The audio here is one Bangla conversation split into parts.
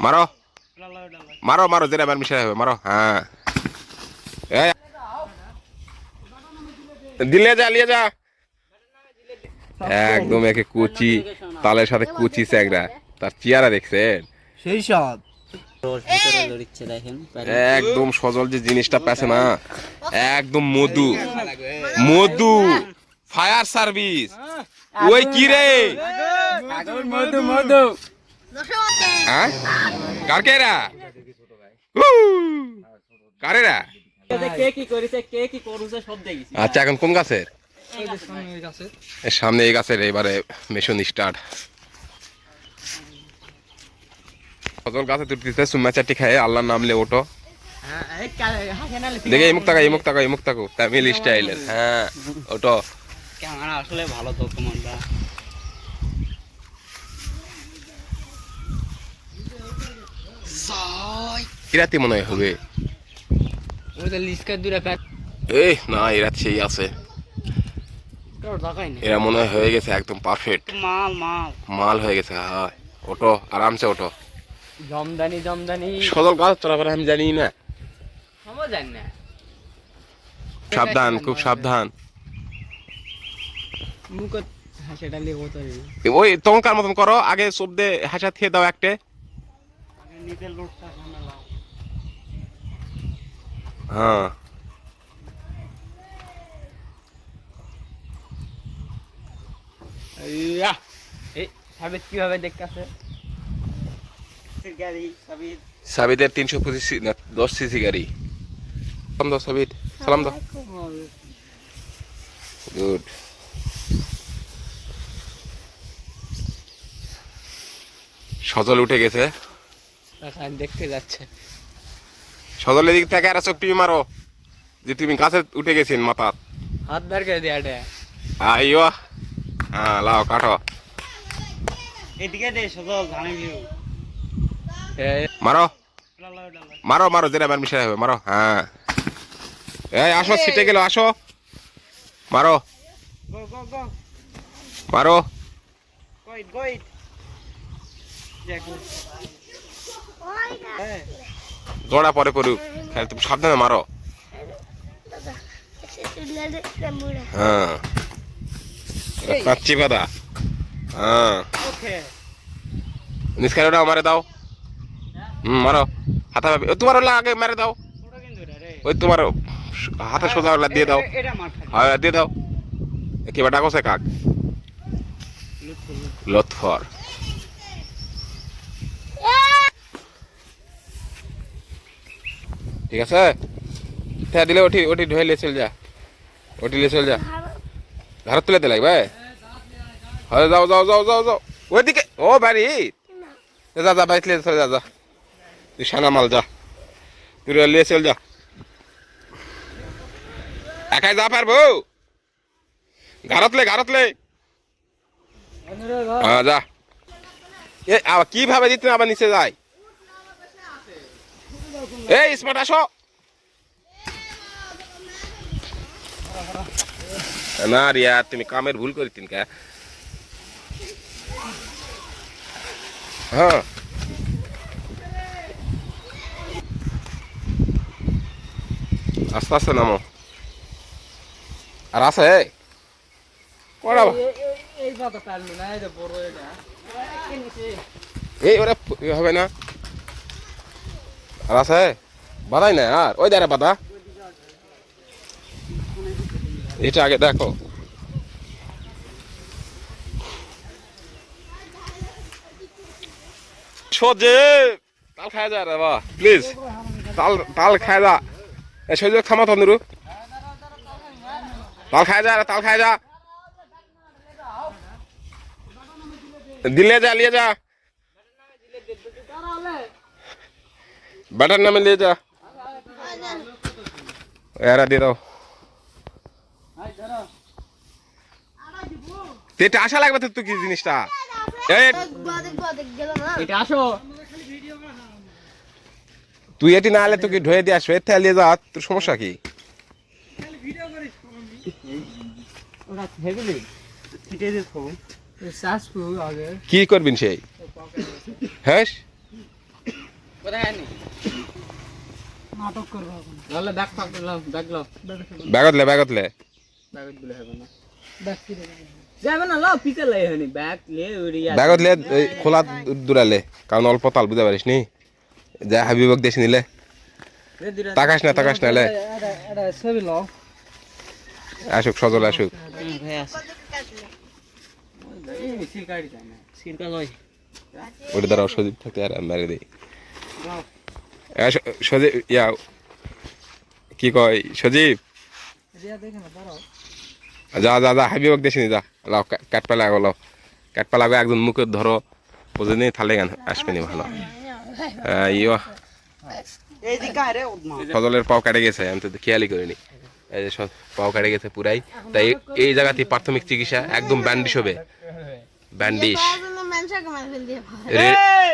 মারো মারো মারো, যেটা আমার মিশাই হবে, মারো। হ্যাঁ, দিলে যা, লিয়ে যা। একদম একে কুচি তালের সাথে কুচি চ্যাংড়া, তার চেয়ারা দেখছেন সেই স্বাদ। একদম সজল যে জিনিসটা পেছে না, একদম মধু মধু ফায়ার সার্ভিস। ওই কি রে, মধু মধু হ্যাঁ কারকেরা কারেরা। আচ্ছা, এখন কোন গাছের? সামনে এই গাছের এবারে মিশন স্টার্ট। সজল গাছে তুলতেছে, সুম্মা চারটি খায় আল্লাহর নাম লে ওঠো। দেখে এই মুখ তাকাই, এই মুখ তাকাই, এই মুখ তাকো, তামিল স্টাইলের। হ্যাঁ ওটো ক্যামেরা আসলে ভালো তো তোমারটা। এরাতে মনে হয় হবে। ওই তো লিস্কার দুরা প্যাক এই না, এরা সেই আছে, তোর দেখাই না। এরা মনে হয় হয়ে গেছে একদম পারফেক্ট মাল মাল মাল হয়ে গেছে। হ্যাঁ ওটো আরামসে ওটো। জমদানি জমদানি সজল গাছ চলাফেরা আমি জানি না। সময় জানি না। সাবধান, খুব সাবধান। মুখ হাসিটা লিয়ে কত ওই তঙ্কার মতন করো, আগে চোপ দে হাসা খেয়ে দাও একটা। নিজের লোকটা সামলাও। হ্যাঁ এই সাবিত কিভাবে দেখতেছে? গাড়ি সাবিত সাবিদের 325 না 10 সিসি গাড়ি। সালাম দাও সাবিত, সালাম দাও। গুড। সজল উঠে গেছে, এখন দেখতে যাচ্ছে। সজলের দিক থেকে আর চোখটি মারো যে তুমি গাছে উঠে গেছেন মাথা। হাত বের করে দিয়ে আটে আইও, হ্যাঁ লাও কাটো, এদিকে দে সজল ধানে ভিউ মারো মারো মারো, যেটা আমার মিশাই হবে, মারো। হ্যাঁ এই আসো, ছিটে গেল, আসো মারো গো গো গো মারো। কইট কইট জোড়া পরে পড়ুক, খেল তুমি সাবধানে মারো। হ্যাঁ কাচ্চি বাদা। হ্যাঁ নিষ্কার মারে দাও। মারো হাতা ভাবি, তোমার ওলা আগে মেরে দাও। ওই তোমার হাতে সোজা ওলা দিয়ে দাও। হ্যাঁ দিয়ে দাও। কিবা ডাকছে কাক লতফর। ঠিক আছে, হ্যাঁ দিলে ওটি ওটি ঢুয়ে চল যা, ওটি লিয়ে চল যা, ঘর তুলে দিলাই ভাই। হ্যাঁ যাও যাও যাও যাও যাও ওইদিকে, ও বাড়ি যা যা বাইক লিয়ে চলে যা, যা তুই সানা মাল যা, তুই লিয়ে চল যা। একাই যা পারবো, ঘরতলে ঘরতলে। হ্যাঁ যা। এ আবার কিভাবে দিতে আবার নিচে যায়? এই স্মার্ট আসো না রিয়া, তুমি কামের ভুল করি তিনকা। হ্যাঁ আস্তে আস্তে নামো। আর আছে কড়া এই ওরা হবে না। আর আছে বাধাই না, আর ওই দাঁড়া বাধা, এটা আগে দেখো। সোজে তাল খায় যা রে বা প্লিজ, তাল তাল খায় যা। এই সোজে থামা তন্দুরু, তাল খায় যা রে, তাল খায় যা, দিলে যা, লিয়ে যা, ব্যাটার নামে লিয়ে যা। এরা দিয়ে দাও, এটা আশা লাগবে তো তুই কি জিনিসটা। এটা আসো, তুই এটি না হলে তোকে ঢুয়ে দিয়ে আসবে, এর থেকে নিয়ে যা, তোর সমস্যা কি? কি করবিন সেই? হ্যাঁ নাটক করবো এখন লালে ব্যাগ পাক দিলাম ব্যাগ লাও ব্যাগতলে ব্যাগ দিলে হবে না ব্যাগ ফিরে যাবে না লাও পিছে লাই হনি ব্যাগ লে উড়িয়া ব্যাগতলে খোলা দূরালে কারণ অল্প তাল বুঝতে পারিস নি যা হাবিবক দেশ নিলে তাকাস না লে এটা ছবি লও আসুক সজল আসুক ভাই আছে এই সিলকাড়ি যায় না সিরকা লই ওটা দ্বারা সজীব থাকতে আর মেরে দিই সজীব ইয়া কি কয় সজীব রিয়া দেখে না দাঁড়াও যা হাবিবক দেশে নি যা লাও কাটপা লাগো লাও কাটপা লাগো একজন মুখে ধরো বুঝে নি থালে গান আসবে নি ভালো ইয়া এই দিকে আরে ওদমা সজলের পাও কেটে গেছে আমি তো খেয়ালই করিনি এই যে পাও কেটে গেছে পুরাই তাই এই জায়গাতে প্রাথমিক চিকিৎসা একদম ব্যান্ডিশ হবে ব্যান্ডিশ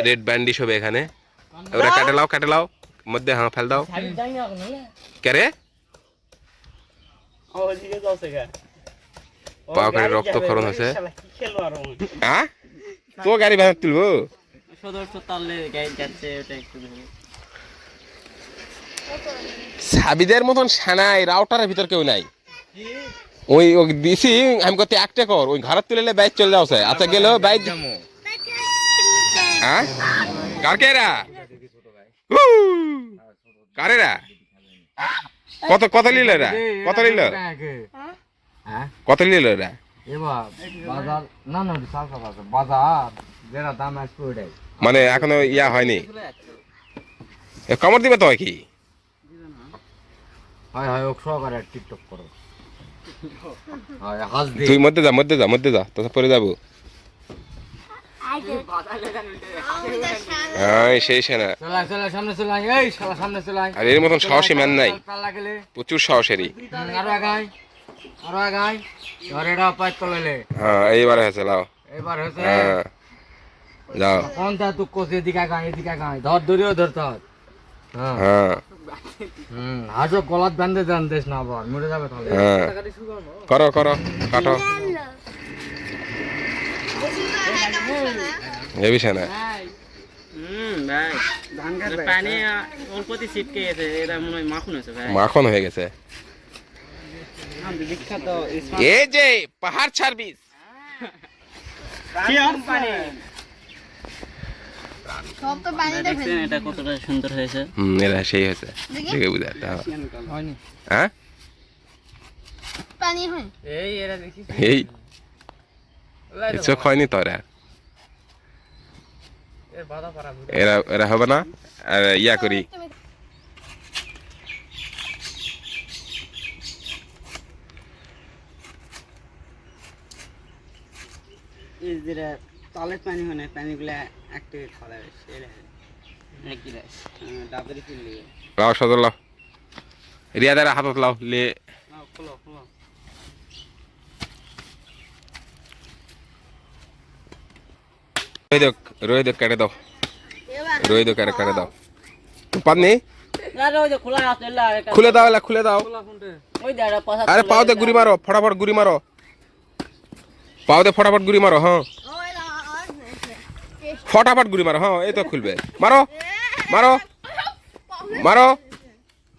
রেড ব্যান্ডিশ হবে এখানে ওরা কাটে লাও মধ্যে হ্যাঁ ফেল দাও কে রে ও দিকে যাচ্ছে গা পাও কেটে রক্তক্ষরণ হয়েছে খেলো আর হ্যাঁ তো গাড়ি ভাঙা তুলবো সদস্য তালে গাই যাচ্ছে ওটা একটু ধরে সাবিদের মতন সানাই রাউটারের ভিতর কেউ নাই ওই দিছি আমি করতে একটা কর ওই ঘর তুলে বাইক চলে যাওছে আচ্ছা গেল বাইক হ্যাঁ কার কেরা কারেরা কত নিল এরা কত নিল হ্যাঁ কত নিল এরা এবার বাজার না না সালকা বাজার যেটা দাম আসবে ওইটাই মানে এখনো ইয়া হয়নি কমর দিবে তো কি হয় ওক সহকারে টিকটক করো হয় হাস দি তুই মধ্যে যা তো পরে যাবো হ্যাঁ সেই সেনা চলা সামনে চলে আয় এই শালা সামনে চলে আয় আর এর মতন সাহসী ম্যান নাই পাল্লা গেলে প্রচুর সাহসেরই আরো আগাই ধরে এটা পাঁচ তলালে হ্যাঁ এইবার হয়েছে লাও এবার হচ্ছে হ্যাঁ যাও কোন তা তুই কোসে এদিকে গায় ধর ধরিও ধরতে হয় হ্যাঁ হ্যাঁ হাজো গলাত বাঁধতে দেন দেশ না আবার মরে যাবে তাহলে হ্যাঁ করো কাটো হেবি সেনা ভাই ধান পানি অল্পতি ছিটকে গেছে এটা মনে হয় মাখন হয়েছে ভাই মাখন হয়ে গেছে আমাদের বিখ্যাত এই যে পাহাড় সার্ভিস পানি সব তো পানিতে দেখছেন এটা কতটা সুন্দর হয়েছে এরা সেই হয়েছে দেখে বুঝাতে হয়নি হ্যাঁ পানি হয় এই এরা দেখিস এই চোখ হয়নি তো এরা এর বাধা পারা এরা হবে না আর ইয়া করি এই যেটা তলের পানি হয় না পানিগুলা একটু খোলা হয়েছে ডাবেরি কিনলি লাও সদর লাও রিয়াদারা হাতত লাও লে খোলো রোহিত কেটে দাও রোহিত কেটে দাও পাননি খোলা আছে খুলে দাও ওই দাঁড়া পাশা আরে পাওতে গুড়ি মারো ফটাফট গুড়ি মারো পাওতে ফটাফট গুড়ি মারো হ্যাঁ ফটাফট গুড়ি মারো হ্যাঁ এই তো খুলবে মারো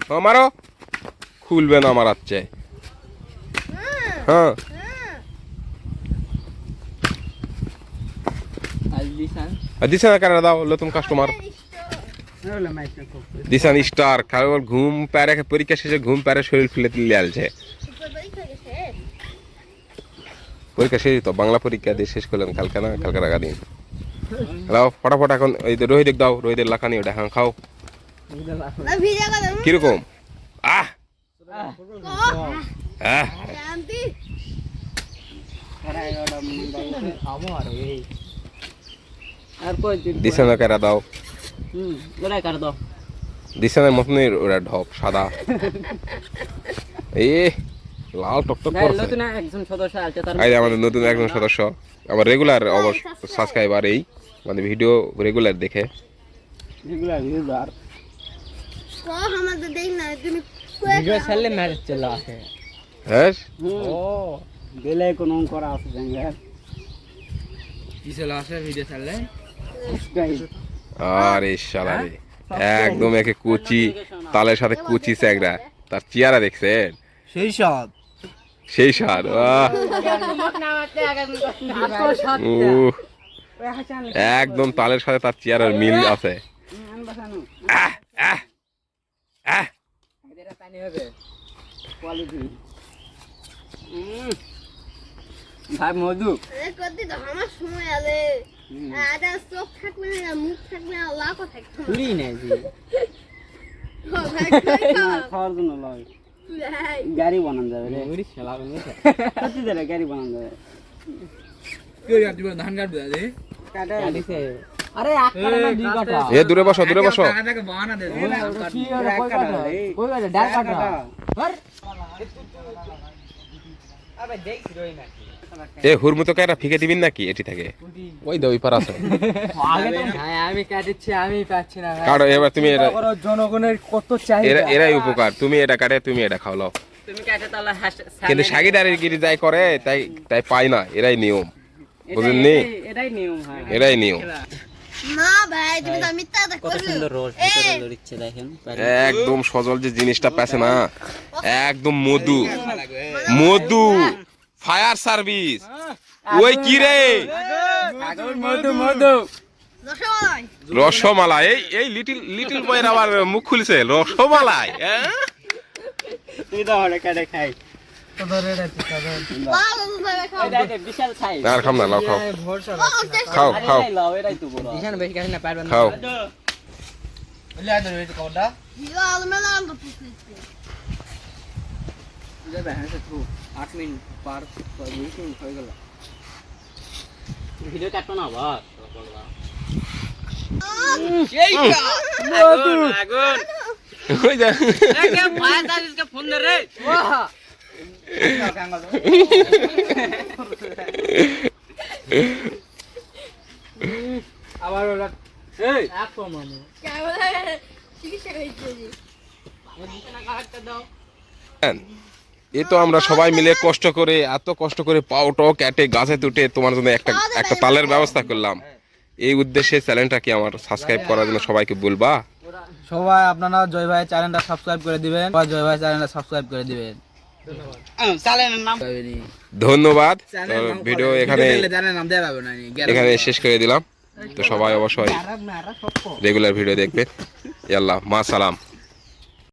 হ্যাঁ মারো খুলবে না মারাচ্ছে হ্যাঁ দিশান কেটে দাও নতুন কাস্টমার দিশান স্টার কারণ ঘুম পারে পরীক্ষা শেষে ঘুম পারে শরীর ফুলে তুলে আলছে পরীক্ষা শেষ তো বাংলা পরীক্ষা দিয়ে শেষ করলেন কালকে আগা দিন হ্যালো ফটাফট এখন এই রোহিত দাও রোহিতের লাখানি ওটা হ্যাঁ খাও কিরকম আহ আর কই দিশানা কেরা দাও ওরা কার দাও দিশানের মতনই ওরা ঢপ সাদা এই লাল টকটক করছে নতুন একজন সদস্য আছে তার এই আমাদের নতুন একজন সদস্য আমার রেগুলার অবশ্য সাবস্ক্রাইবার এই মানে ভিডিও রেগুলার দেখে রেগুলার ইউজার তো আমাদের দেখ না তুমি ভিডিও ছাড়লে ম্যারেজ চলে আসে হ্যাঁ ও বেলে কোন করা আছে জাঙ্গা কি চলে আসে ভিডিও ছাড়লে আরে শালা রে একদম একে কুচি তালের সাথে কুচি চ্যাংরা, তার চেহারা দেখছেন? সেই স্বাদ। সেই স্বাদ। উহ, একদম তালের সাথে তার চেহারার মিল আছে। আহ, আহ, আহ। ভাই মধু করতে তো আমার সময় আছে আদা চোখ থাকবে না মুখ থাকবে না লাখও থাকবে না তুলি নাই জি খাওয়ার জন্য লয় গাড়ি বানান যাবে রে কত দিলে গাড়ি বানান যাবে ধান কাটবে রে। কাটা আরে এক কাটা না দুই কাটা? এ দূরে বসো, দূরে বসো। বাহানা দে। কি আর কই কাটা কই কাটা? ডাল কাটা। হর। আবে দেখি রই না। এ হুরমুতো কাটা ফিকে দিবেন নাকি এটি থেকে? ওই দে ওই পার আছে। আগে তো আমি কাটছি, আমি পাচ্ছি না। কাটো এবার তুমি এটা, জনগণের কত চাহিদা। এরাই উপকার। তুমি এটা কাটে তুমি এটা খাও লাও। তুমি কাটে তাহলে কিন্তু সাগিদারের গিরি যাই করে তাই তাই পায় না, এরাই নিয়ম, বুঝেননি? এটাই নিয়ম হয় এরাই নিয়ম। না ভাই তুমি তো মিথ্যা কথা কত কইছো সুন্দর রোজ ভিতরে লড়িচ্ছে দেখেন একদম সজল যে জিনিসটা পাচ্ছে না, একদম মধু মধু ফায়ার সার্ভিস। ওই কি রে? মধু মধু রসমালাই রসমালাই। এই এই লিটল লিটল বয়ের আবার মুখ খুলছে রসমালাই। তুই তো হরে কাটে খাই বাবা ভাই খাও এটা বিশাল খাই আর খাম না, লাও খাও ও টেস্ট খাও খাও লাও এটাই তো বড় এখানে বেশি কাছে না পারবেন না। খাও। বলে আদর হইছে কোনটা? হিরো আলমেলা আম তো পুষতে যাবে হ্যাঁ তো 8 মিনিট পার 20 মিনিট হয়ে গেল। ভিডিও কাটতো না বাস এইটা আগুন আগুন ওই যা কে ফায়ার সার্ভিসকে ফোন দে রে বাহ আবার ওলা এই এক মামু ক্যামেরা চিকিৎসা করেছি এ তো আমরা সবাই মিলে কষ্ট করে, এত কষ্ট করে পাউটো কেটে গাছে তুটে তোমার জন্য একটা একটা তালের ব্যবস্থা করলাম। এই উদ্দেশ্যে চ্যানেলটাকে আমার সাবস্ক্রাইব করার জন্য সবাইকে বলবা। সবাই আপনারা জয় ভাই চ্যানেলটা সাবস্ক্রাইব করে দিবেন। সবাই জয় ভাই চ্যানেলটা সাবস্ক্রাইব করে দিবেন। চ্যানেলের নাম ধন্যবাদ। তো ভিডিও এখানে চ্যানেলের নাম দেয়া পাবে না। এখানে শেষ করে দিলাম। তো সবাই অবশ্যই রেগুলার ভিডিও দেখবে। ইয়াল্লাহ মা সালাম।